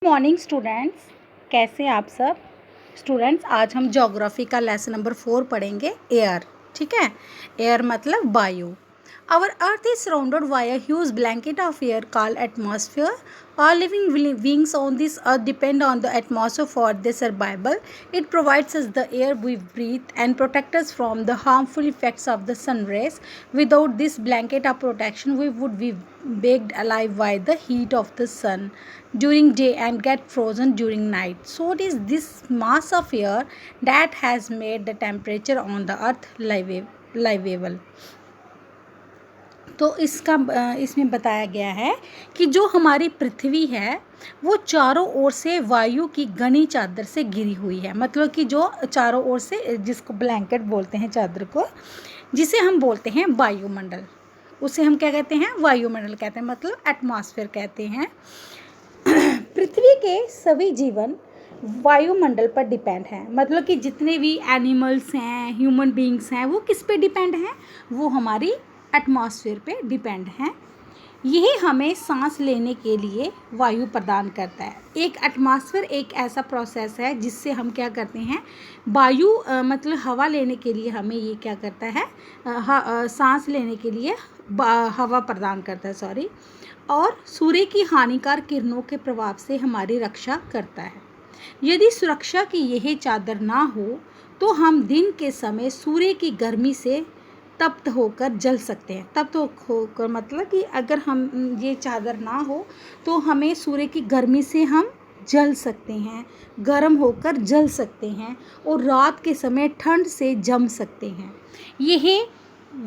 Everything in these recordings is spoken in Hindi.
मॉर्निंग स्टूडेंट्स, कैसे हैं आप सब स्टूडेंट्स। आज हम ज्योग्राफी का लेसन नंबर 4 पढ़ेंगे, एयर। ठीक है, एयर मतलब वायु। Our earth is surrounded by a huge blanket of air called atmosphere. All living beings on this earth depend on the atmosphere for their survival. It provides us the air we breathe and protects us from the harmful effects of the sun rays. Without this blanket of protection, we would be baked alive by the heat of the sun during day and get frozen during night. So it is this mass of air that has made the temperature on the earth livable. तो इसमें बताया गया है कि जो हमारी पृथ्वी है वो चारों ओर से वायु की घनी चादर से घिरी हुई है। मतलब कि जो चारों ओर से, जिसको ब्लैंकेट बोलते हैं, चादर को, जिसे हम बोलते हैं वायुमंडल, उसे हम क्या कहते हैं? वायुमंडल कहते हैं, मतलब एटमॉस्फेयर कहते हैं। पृथ्वी के सभी जीवन वायुमंडल पर डिपेंड है। मतलब कि जितने भी एनिमल्स हैं, ह्यूमन बींग्स हैं, वो किस पे डिपेंड हैं? वो हमारी एटमॉस्फेयर पे डिपेंड हैं। यही हमें सांस लेने के लिए वायु प्रदान करता है। एक एटमॉस्फेयर एक ऐसा प्रोसेस है जिससे हम क्या करते हैं, वायु मतलब हवा लेने के लिए हमें ये क्या करता है, सांस लेने के लिए हवा प्रदान करता है, और सूर्य की हानिकारक किरणों के प्रभाव से हमारी रक्षा करता है। यदि सुरक्षा की यह चादर ना हो तो हम दिन के समय सूर्य की गर्मी से तप्त होकर जल सकते हैं। तप्त होकर मतलब कि अगर हम ये चादर ना हो तो हमें सूर्य की गर्मी से हम जल सकते हैं, गर्म होकर जल सकते हैं, और रात के समय ठंड से जम सकते हैं। यह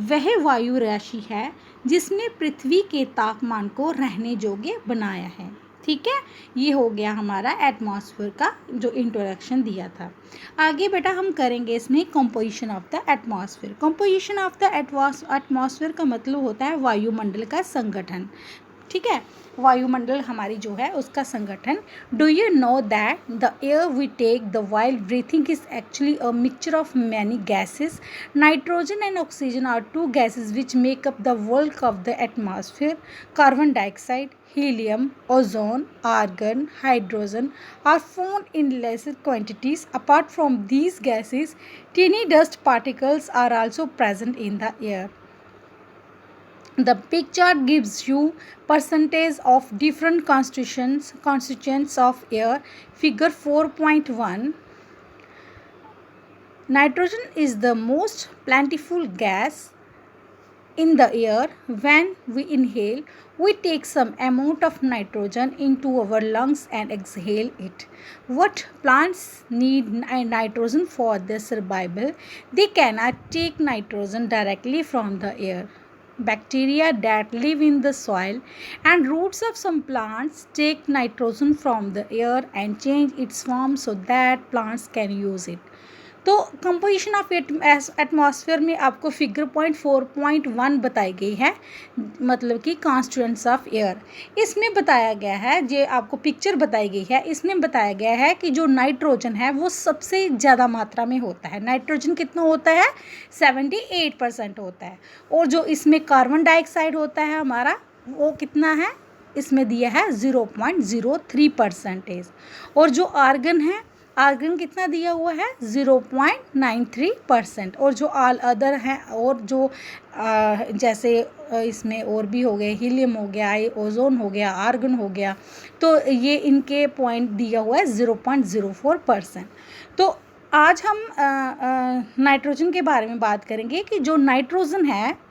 वह वायु राशि है जिसने पृथ्वी के तापमान को रहने योग्य बनाया है। ठीक है, ये हो गया हमारा एटमॉस्फेयर का जो इंट्रोडक्शन दिया था। आगे बेटा हम करेंगे इसमें composition of the atmosphere. Composition of the atmosphere का मतलब होता है वायुमंडल का संगठन। ठीक है, वायुमंडल हमारी जो है उसका संगठन। Do you know that the air we take the while breathing is actually a mixture of many gases. Nitrogen and oxygen are two gases which make up the bulk of the atmosphere. Carbon dioxide, helium, ozone, argon, hydrogen are found in lesser quantities. Apart from these gases, tiny dust particles are also present in the air. The picture gives you percentage of different constituents of air. Figure 4.1. Nitrogen is the most plentiful gas in the air. When we inhale, we take some amount of nitrogen into our lungs and exhale it. What plants need nitrogen for their survival? They cannot take nitrogen directly from the air. Bacteria that live in the soil and roots of some plants take nitrogen from the air and change its form so that plants can use it. तो कंपोजिशन ऑफ एटमॉस्फेयर में आपको फिगर 4.1 बताई गई है, मतलब कि कॉन्स्टिट्यूएंट्स ऑफ एयर। इसमें बताया गया है, जो आपको पिक्चर बताई गई है, इसमें बताया गया है कि जो नाइट्रोजन है वो सबसे ज़्यादा मात्रा में होता है। नाइट्रोजन कितना होता है? 78% होता है। और जो इसमें कार्बन डाइऑक्साइड होता है हमारा, वो कितना है? इसमें दिया है 0.03%। और जो आर्गन है, आर्गन कितना दिया हुआ है? 0.93%। और जो ऑल अदर हैं, और जो जैसे इसमें और भी हो गए, हीलियम हो गया, ओजोन हो गया, आर्गन हो गया, तो ये इनके पॉइंट दिया हुआ है 0.04%। तो आज हम नाइट्रोजन के बारे में बात करेंगे कि जो नाइट्रोजन है,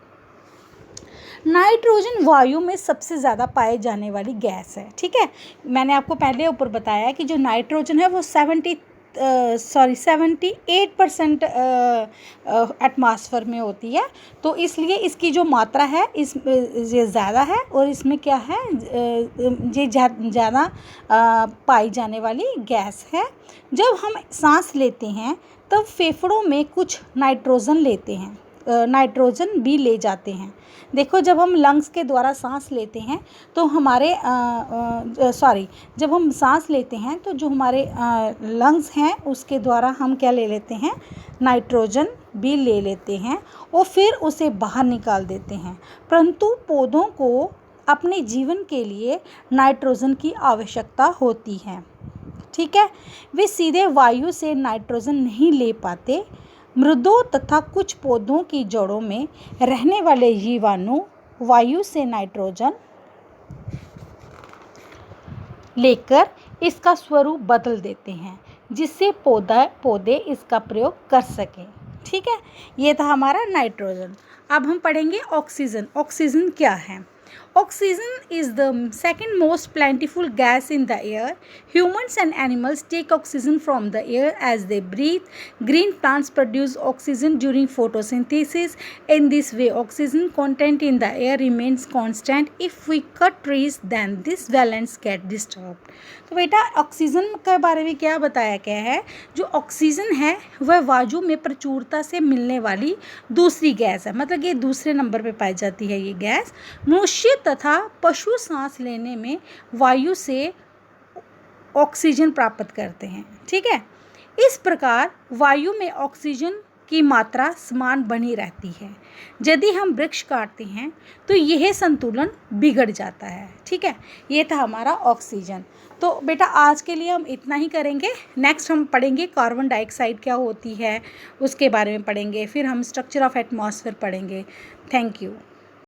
नाइट्रोजन वायु में सबसे ज़्यादा पाए जाने वाली गैस है। ठीक है, मैंने आपको पहले ऊपर बताया कि जो नाइट्रोजन है वो 78% एटमॉस्फेयर में होती है। तो इसलिए इसकी जो मात्रा है ये ज़्यादा है, और इसमें क्या है, ये ज़्यादा पाई जाने वाली गैस है। जब हम सांस लेते हैं तब फेफड़ों में कुछ नाइट्रोजन लेते हैं, नाइट्रोजन भी ले जाते हैं। देखो, जब हम लंग्स के द्वारा सांस लेते हैं तो हमारे जब हम सांस लेते हैं तो जो हमारे लंग्स हैं उसके द्वारा हम क्या ले लेते हैं? नाइट्रोजन भी ले लेते हैं, और फिर उसे बाहर निकाल देते हैं। परंतु पौधों को अपने जीवन के लिए नाइट्रोजन की आवश्यकता होती है। ठीक है, वे सीधे वायु से नाइट्रोजन नहीं ले पाते। मृदों तथा कुछ पौधों की जड़ों में रहने वाले जीवाणु वायु से नाइट्रोजन लेकर इसका स्वरूप बदल देते हैं, जिससे पौधे इसका प्रयोग कर सकें। ठीक है, ये था हमारा नाइट्रोजन। अब हम पढ़ेंगे ऑक्सीजन। ऑक्सीजन क्या है? Oxygen is the second most plentiful gas in the air. Humans and animals take oxygen from the air as they breathe. Green plants produce oxygen during photosynthesis. In this way, oxygen content in the air remains constant. If we cut trees, then this balance get disturbed. तो बेटा ऑक्सीजन के बारे में क्या बताया गया है? जो ऑक्सीजन है वह वायु में प्रचुरता से मिलने वाली दूसरी गैस है, मतलब ये दूसरे नंबर पे पाई जाती है ये गैस। मनुष्य तथा पशु सांस लेने में वायु से ऑक्सीजन प्राप्त करते हैं। ठीक है, इस प्रकार वायु में ऑक्सीजन की मात्रा समान बनी रहती है। यदि हम वृक्ष काटते हैं तो यह संतुलन बिगड़ जाता है। ठीक है, ये था हमारा ऑक्सीजन। तो बेटा आज के लिए हम इतना ही करेंगे। नेक्स्ट हम पढ़ेंगे कार्बन डाइऑक्साइड क्या होती है, उसके बारे में पढ़ेंगे। फिर हम स्ट्रक्चर ऑफ एटमॉस्फेयर पढ़ेंगे। Thank you.